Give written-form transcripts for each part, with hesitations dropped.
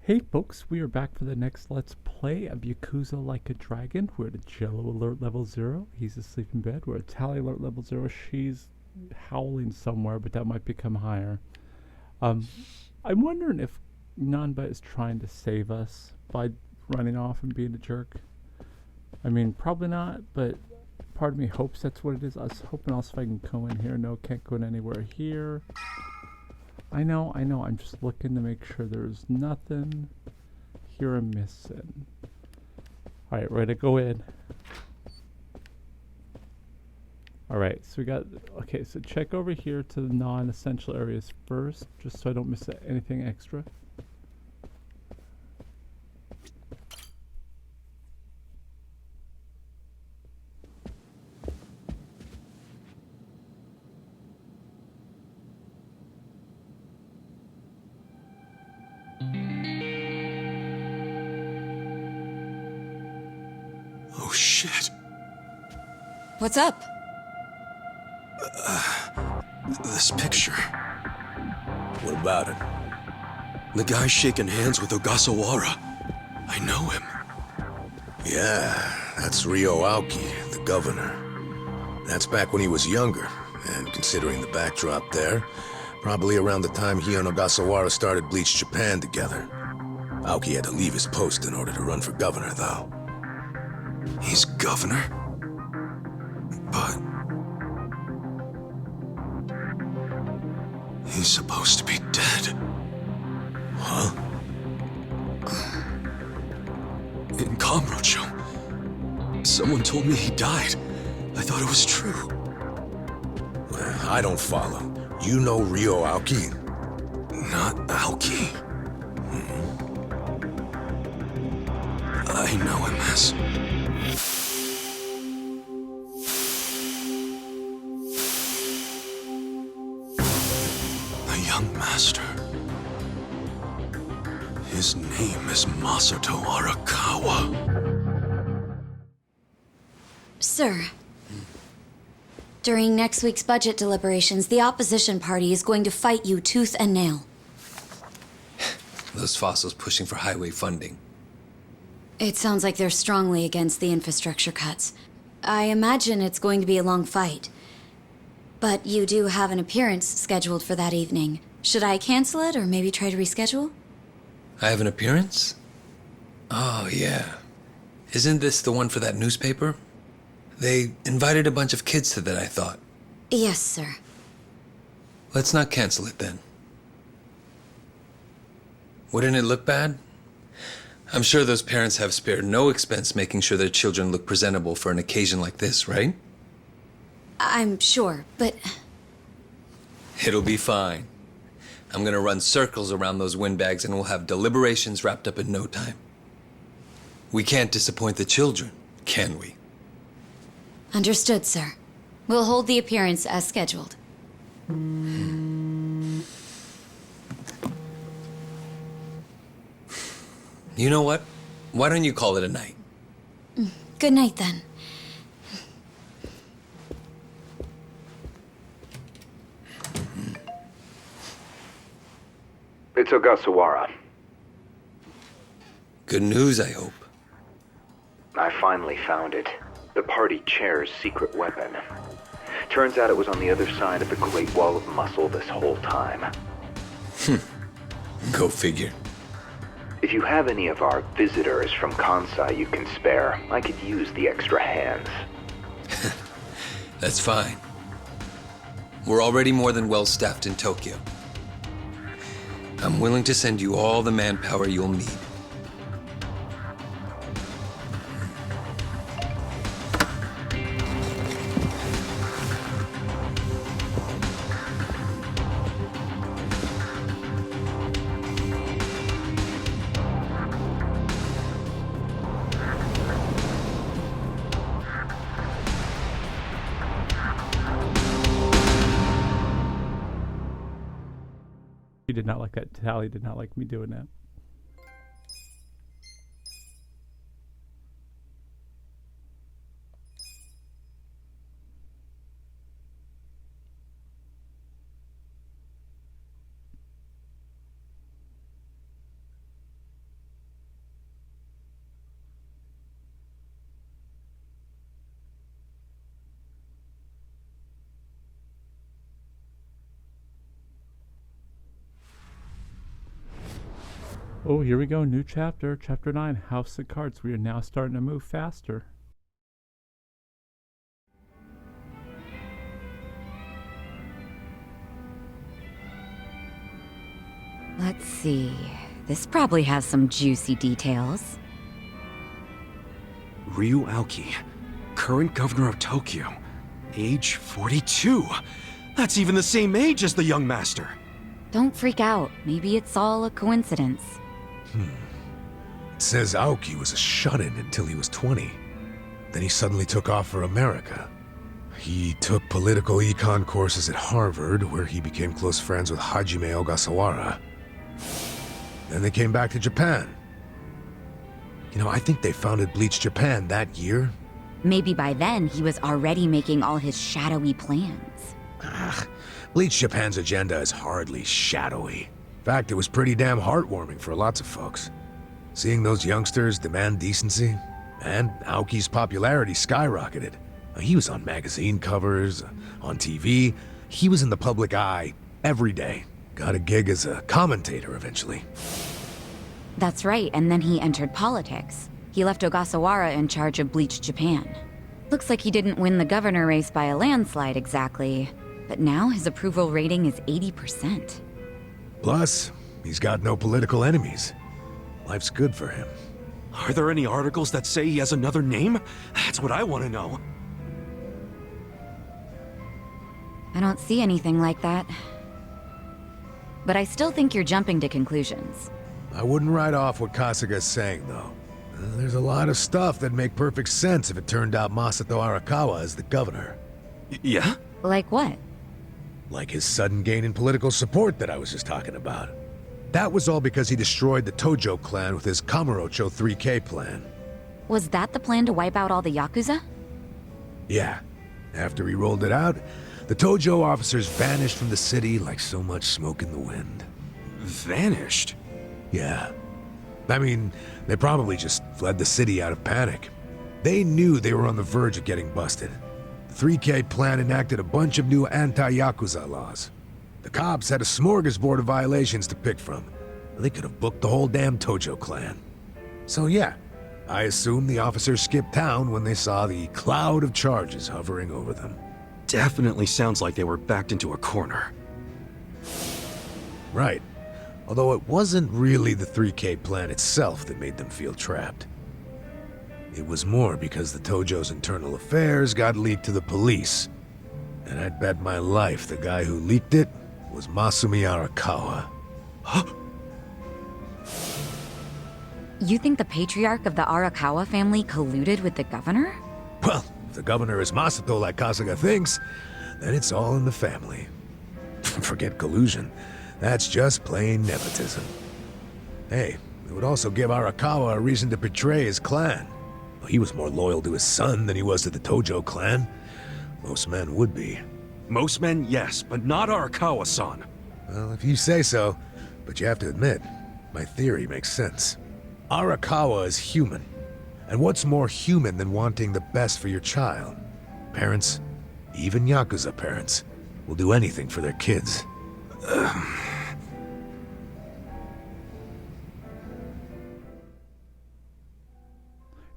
Hey folks, we are back for the next Let's Play of Yakuza Like a Dragon. We're at Jello Alert level 0. He's asleep in bed. We're at Tally Alert level 0. She's howling somewhere, but that might become higher. I'm wondering if Nanba is trying to save us by running off and being a jerk. I mean, probably not, but part of me hopes that's what it is. I was hoping also if I can go in here. No, can't go in anywhere here. I know, I'm just looking to make sure there's nothing here I'm missing. Alright, ready to go in. Alright, so we got, okay, so check over here to the non-essential areas first, just so I don't miss anything extra. Oh, shit. What's up? This picture. What about it? The guy shaking hands with Ogasawara. I know him. Yeah, that's Ryo Aoki, the governor. That's back when he was younger, and considering the backdrop there, probably around the time he and Ogasawara started Bleach Japan together. Aoki had to leave his post in order to run for governor, though. He's governor? But... he's supposed to be dead. Huh? In Kamurocho, someone told me he died. I thought it was true. I don't follow. You know Ryo Aoki? Not Aoki. I know him as... the young master. His name is Masato Arakawa. Sir, during next week's budget deliberations, the opposition party is going to fight you tooth and nail. Those fossils pushing for highway funding. It sounds like they're strongly against the infrastructure cuts. I imagine it's going to be a long fight. But you do have an appearance scheduled for that evening. Should I cancel it or maybe try to reschedule? I have an appearance? Oh, yeah. Isn't this the one for that newspaper? They invited a bunch of kids to that, I thought. Yes, sir. Let's not cancel it then. Wouldn't it look bad? I'm sure those parents have spared no expense making sure their children look presentable for an occasion like this, right? I'm sure, but... It'll be fine. I'm gonna run circles around those windbags and we'll have deliberations wrapped up in no time. We can't disappoint the children, can we? Understood, sir. We'll hold the appearance as scheduled. You know what? Why don't you call it a night? Good night, then. It's Ogasawara. Good news, I hope. I finally found it. The party chair's secret weapon. Turns out it was on the other side of the Great Wall of Muscle this whole time. Go figure. If you have any of our visitors from Kansai you can spare, I could use the extra hands. That's fine. We're already more than well-staffed in Tokyo. I'm willing to send you all the manpower you'll need. He did not like that. Tally did not like me doing that. Oh, here we go. New chapter. Chapter 9, House of Cards. We are now starting to move faster. Let's see. This probably has some juicy details. Ryu Aoki, current governor of Tokyo, age 42. That's even the same age as the young master. Don't freak out. Maybe it's all a coincidence. It says Aoki was a shut-in until he was 20. Then he suddenly took off for America. He took political econ courses at Harvard, where he became close friends with Hajime Ogasawara. Then they came back to Japan. You know, I think they founded Bleach Japan that year. Maybe by then he was already making all his shadowy plans. Bleach Japan's agenda is hardly shadowy. In fact, it was pretty damn heartwarming for lots of folks. Seeing those youngsters demand decency, and Aoki's popularity skyrocketed. He was on magazine covers, on TV. He was in the public eye every day. Got a gig as a commentator eventually. That's right, and then he entered politics. He left Ogasawara in charge of Bleach Japan. Looks like he didn't win the governor race by a landslide exactly, but now his approval rating is 80%. Plus, he's got no political enemies. Life's good for him. Are there any articles that say he has another name? That's what I want to know. I don't see anything like that. But I still think you're jumping to conclusions. I wouldn't write off what Kasuga's saying, though. There's a lot of stuff that'd make perfect sense if it turned out Masato Arakawa is the governor. Yeah? Like what? Like his sudden gain in political support that I was just talking about. That was all because he destroyed the Tojo clan with his Kamurocho 3K plan. Was that the plan to wipe out all the Yakuza? Yeah. After he rolled it out, the Tojo officers vanished from the city like so much smoke in the wind. Vanished? Yeah. I mean, they probably just fled the city out of panic. They knew they were on the verge of getting busted. The 3K plan enacted a bunch of new anti-Yakuza laws. The cops had a smorgasbord of violations to pick from. They could have booked the whole damn Tojo clan. So yeah, I assume the officers skipped town when they saw the cloud of charges hovering over them. Definitely sounds like they were backed into a corner. Right. Although it wasn't really the 3K plan itself that made them feel trapped. It was more because the Tojo's internal affairs got leaked to the police. And I'd bet my life the guy who leaked it was Masumi Arakawa. Huh? You think the patriarch of the Arakawa family colluded with the governor? Well, if the governor is Masato like Kasuga thinks, then it's all in the family. Forget collusion. That's just plain nepotism. Hey, it would also give Arakawa a reason to betray his clan. He was more loyal to his son than he was to the Tojo clan. Most men would be. Most men, yes, but not Arakawa-san. Well, if you say so, but you have to admit, my theory makes sense. Arakawa is human. And what's more human than wanting the best for your child? Parents, even Yakuza parents, will do anything for their kids.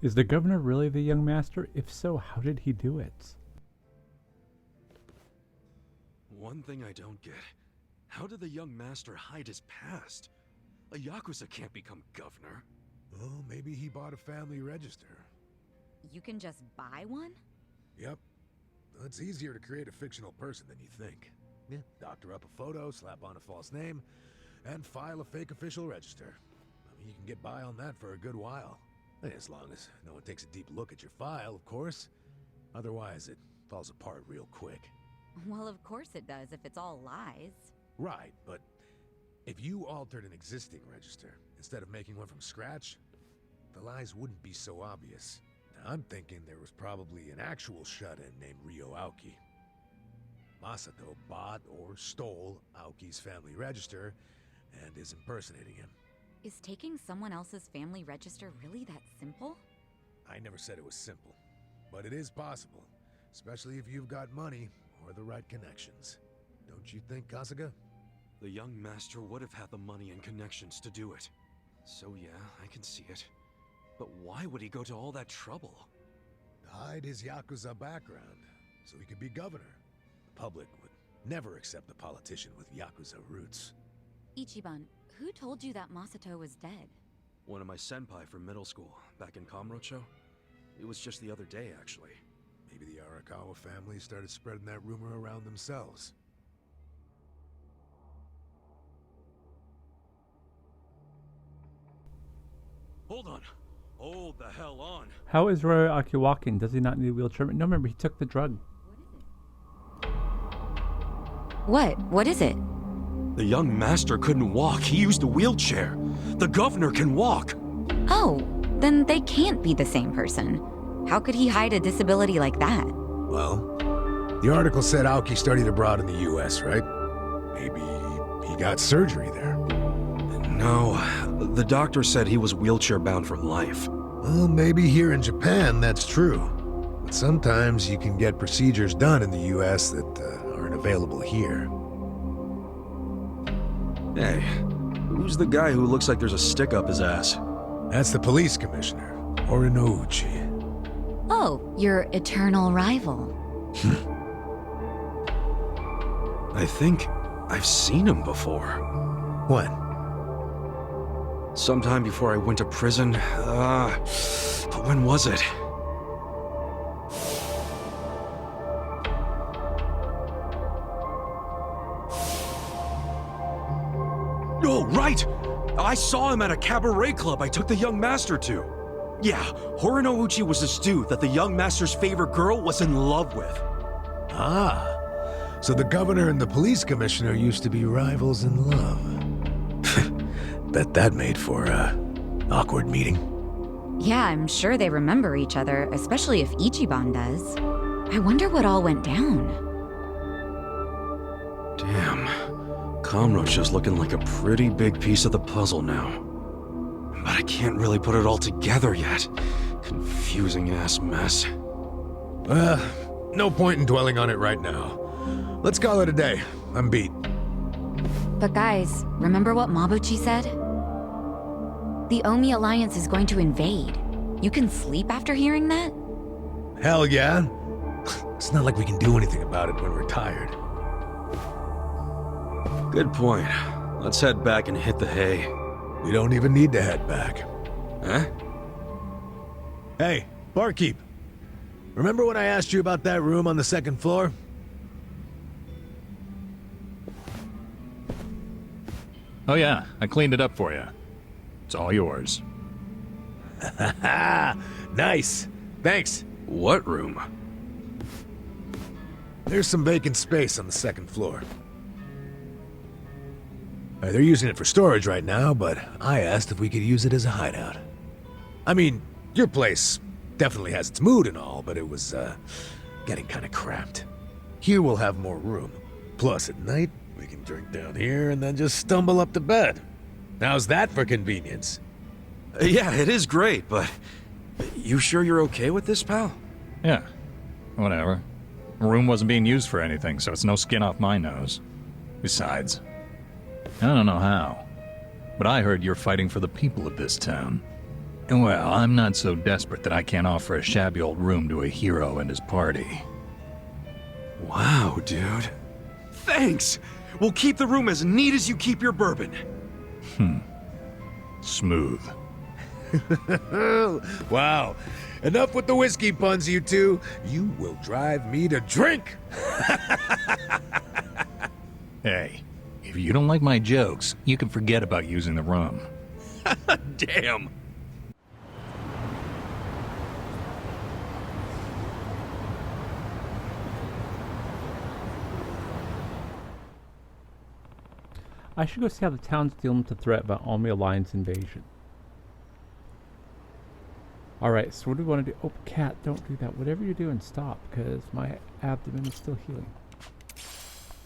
Is the governor really the young master? If so, how did he do it? One thing I don't get. How did the young master hide his past? A Yakuza can't become governor. Well, maybe he bought a family register. You can just buy one? Yep. Well, it's easier to create a fictional person than you think. Yeah, doctor up a photo, slap on a false name, and file a fake official register. I mean, you can get by on that for a good while. As long as no one takes a deep look at your file, of course. Otherwise, it falls apart real quick. Well, of course it does if it's all lies. Right, but if you altered an existing register instead of making one from scratch, the lies wouldn't be so obvious. Now, I'm thinking there was probably an actual shut-in named Ryo Aoki. Masato bought or stole Aoki's family register and is impersonating him. Is taking someone else's family register really that simple? I never said it was simple, but it is possible, especially if you've got money or the right connections. Don't you think, Kasuga? The young master would have had the money and connections to do it. So yeah, I can see it. But why would he go to all that trouble? To hide his Yakuza background, so he could be governor. The public would never accept a politician with Yakuza roots. Ichiban, who told you that Masato was dead? One of my senpai from middle school, back in Kamurocho. It was just the other day, actually. Maybe the Arakawa family started spreading that rumor around themselves. Hold on. Hold the hell on. How is Royaki walking? Does he not need a wheelchair? No, remember, he took the drug. What? What is it? The young master couldn't walk. He used a wheelchair. The governor can walk. Oh, then they can't be the same person. How could he hide a disability like that? Well, the article said Aoki studied abroad in the US, right? Maybe he got surgery there. No, the doctor said he was wheelchair-bound for life. Well, maybe here in Japan that's true. But sometimes you can get procedures done in the US that aren't available here. Hey, who's the guy who looks like there's a stick up his ass? That's the police commissioner, Orinouchi. Oh, your eternal rival. I think I've seen him before. When? Sometime before I went to prison. But when was it? Oh, right! I saw him at a cabaret club I took the young master to. Yeah, Horinouchi was this dude that the young master's favorite girl was in love with. Ah, so the governor and the police commissioner used to be rivals in love. Bet that made for an awkward meeting. Yeah, I'm sure they remember each other, especially if Ichiban does. I wonder what all went down. Damn. Kamurocho's looking like a pretty big piece of the puzzle now. But I can't really put it all together yet. Confusing ass mess. No point in dwelling on it right now. Let's call it a day. I'm beat. But guys, remember what Mabuchi said? The Omi Alliance is going to invade. You can sleep after hearing that? Hell yeah. It's not like we can do anything about it when we're tired. Good point. Let's head back and hit the hay. We don't even need to head back. Huh? Hey, barkeep. Remember when I asked you about that room on the second floor? Oh yeah, I cleaned it up for you. It's all yours. Nice. Thanks. What room? There's some vacant space on the second floor. They're using it for storage right now, but I asked if we could use it as a hideout. I mean, your place definitely has its mood and all, but it was, getting kinda cramped. Here we'll have more room. Plus, at night, we can drink down here and then just stumble up to bed. How's that for convenience? Yeah, it is great, but... You sure you're okay with this, pal? Yeah, whatever. The room wasn't being used for anything, so it's no skin off my nose. Besides, I don't know how, but I heard you're fighting for the people of this town. And well, I'm not so desperate that I can't offer a shabby old room to a hero and his party. Wow, dude. Thanks! We'll keep the room as neat as you keep your bourbon. Smooth. Wow. Enough with the whiskey puns, you two. You will drive me to drink. Hey, if you don't like my jokes, you can forget about using the room. Damn. I should go see how the town's dealing with the threat about Omi Alliance invasion. Alright, so what do we want to do? Oh, cat, don't do that. Whatever you're doing, stop, because my abdomen is still healing.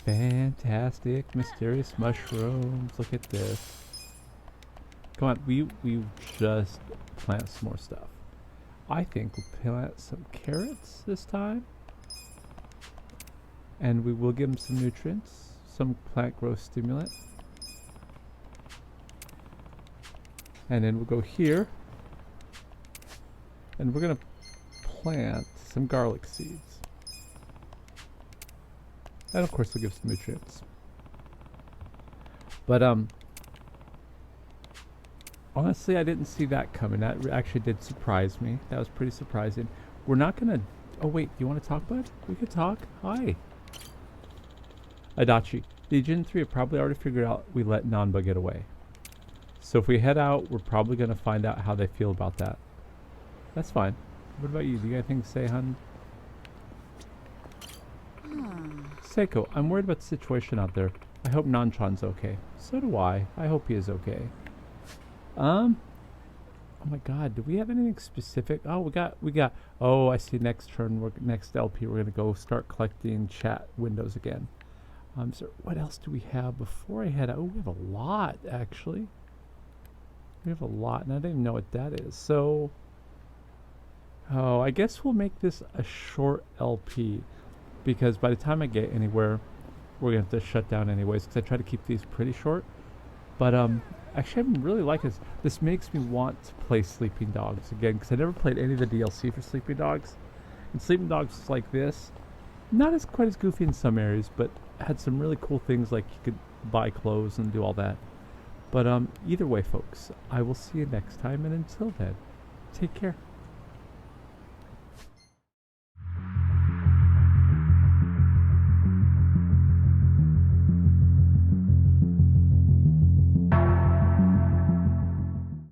Fantastic, mysterious mushrooms. Look at this. Come on, we just plant some more stuff. I think we'll plant some carrots this time. And we will give them some nutrients, some plant growth stimulant. And then we'll go here. And we're gonna plant some garlic seeds. And of course we'll give some nutrients. But honestly, I didn't see that coming. That actually did surprise me. That was pretty surprising. We're not gonna... Oh wait, do you want to talk, bud? We could talk. Hi. Adachi. The Agent 3 have probably already figured out we let Nanba get away. So if we head out, we're probably gonna find out how they feel about that. That's fine. What about you? Do you got anything to say, hun? Seiko, I'm worried about the situation out there. I hope Nanchan's okay. So do I. I hope he is okay. Oh my god, do we have anything specific? Oh, we got, oh, I see next turn, next LP, we're gonna go start collecting chat windows again. So what else do we have before I head out? Oh, we have a lot, actually. We have a lot, and I don't even know what that is. So, oh, I guess we'll make this a short LP, because by the time I get anywhere, we're gonna have to shut down anyways, because I try to keep these pretty short. But actually, I'm really liking this. This makes me want to play Sleeping Dogs again, because I never played any of the DLC for Sleeping Dogs. And Sleeping Dogs is like this, not as quite as goofy in some areas, but had some really cool things like you could buy clothes and do all that. But either way, folks, I will see you next time, and until then, take care.